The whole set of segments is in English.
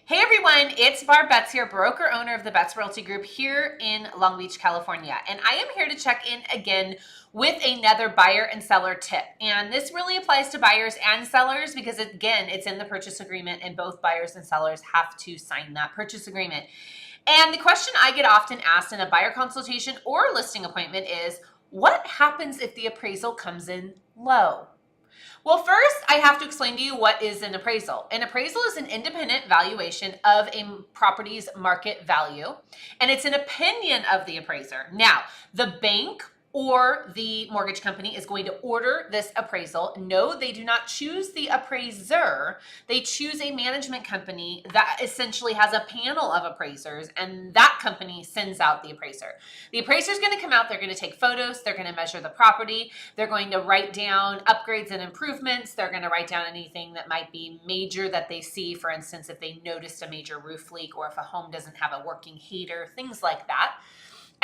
Hey everyone, it's Barb here, broker owner of the Betts Realty Group here in Long Beach, California. And I am here to check in again with another buyer and seller tip. And this really applies to buyers and sellers because again, it's in the purchase agreement and both buyers and sellers have to sign that purchase agreement. And the question I get often asked in a buyer consultation or listing appointment is, what happens if the appraisal comes in low? Well, first, I have to explain to you what is an appraisal. An appraisal is an independent valuation of a property's market value, and it's an opinion of the appraiser. Now, the bank or the mortgage company is going to order this appraisal. No, they do not choose the appraiser. They choose a management company that essentially has a panel of appraisers, and that company sends out the appraiser. The appraiser is going to come out, they're going to take photos, they're going to measure the property, they're going to write down upgrades and improvements, they're going to write down anything that might be major that they see, for instance, if they noticed a major roof leak or if a home doesn't have a working heater, things like that.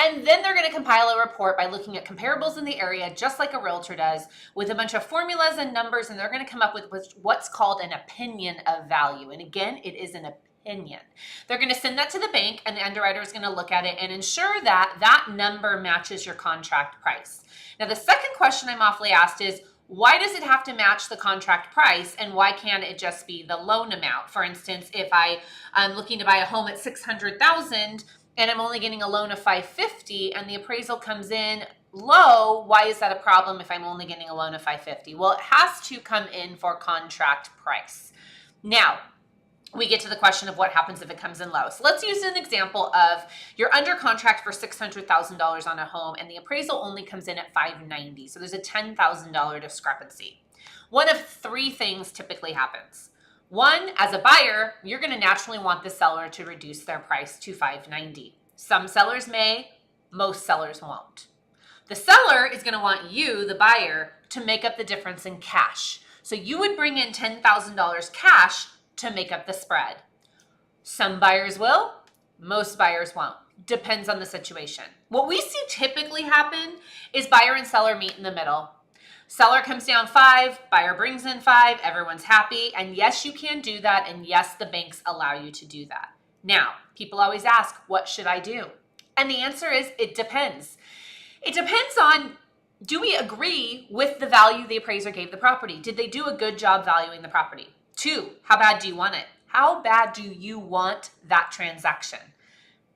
And then they're going to compile a report by looking at comparables in the area, just like a realtor does, with a bunch of formulas and numbers, and they're going to come up with what's called an opinion of value. And again, it is an opinion. They're going to send that to the bank, and the underwriter is going to look at it and ensure that that number matches your contract price. Now, the second question I'm awfully asked is, why does it have to match the contract price, and why can't it just be the loan amount? For instance, if I'm looking to buy a home at $600,000 and I'm only getting a loan of $550 and the appraisal comes in low, why is that a problem if I'm only getting a loan of $550? Well, it has to come in for contract price. Now, we get to the question of what happens if it comes in low. So let's use an example of you're under contract for $600,000 on a home and the appraisal only comes in at $590,000. So there's a $10,000 discrepancy. One of three things typically happens. One, as a buyer, you're going to naturally want the seller to reduce their price to $590,000. Some sellers may, most sellers won't. The seller is going to want you, the buyer, to make up the difference in cash. So you would bring in $10,000 cash to make up the spread. Some buyers will, most buyers won't. Depends on the situation. What we see typically happen is buyer and seller meet in the middle. Seller comes down 5, buyer brings in 5, everyone's happy. And yes, you can do that. And yes, the banks allow you to do that. Now, people always ask, what should I do? And the answer is, it depends. It depends on, do we agree with the value the appraiser gave the property? Did they do a good job valuing the property? 2, how bad do you want it? How bad do you want that transaction?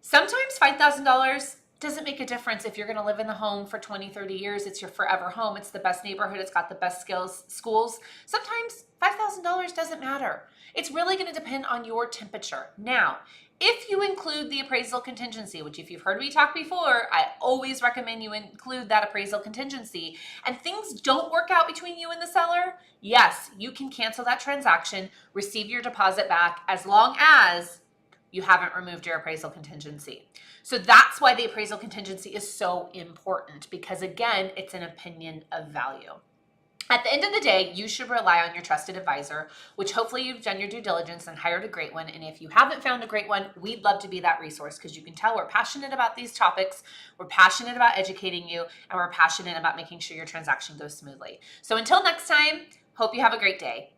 Sometimes $5,000 doesn't make a difference if you're going to live in the home for 20, 30 years. It's your forever home. It's the best neighborhood. It's got the best schools. Sometimes $5,000 doesn't matter. It's really going to depend on your temperature. Now, if you include the appraisal contingency, which if you've heard me talk before, I always recommend you include that appraisal contingency, and things don't work out between you and the seller, yes, you can cancel that transaction, receive your deposit back, as long as you haven't removed your appraisal contingency. So that's why the appraisal contingency is so important, because again, it's an opinion of value. At the end of the day, you should rely on your trusted advisor, which hopefully you've done your due diligence and hired a great one. And if you haven't found a great one, we'd love to be that resource, because you can tell we're passionate about these topics, we're passionate about educating you, and we're passionate about making sure your transaction goes smoothly. So until next time, hope you have a great day.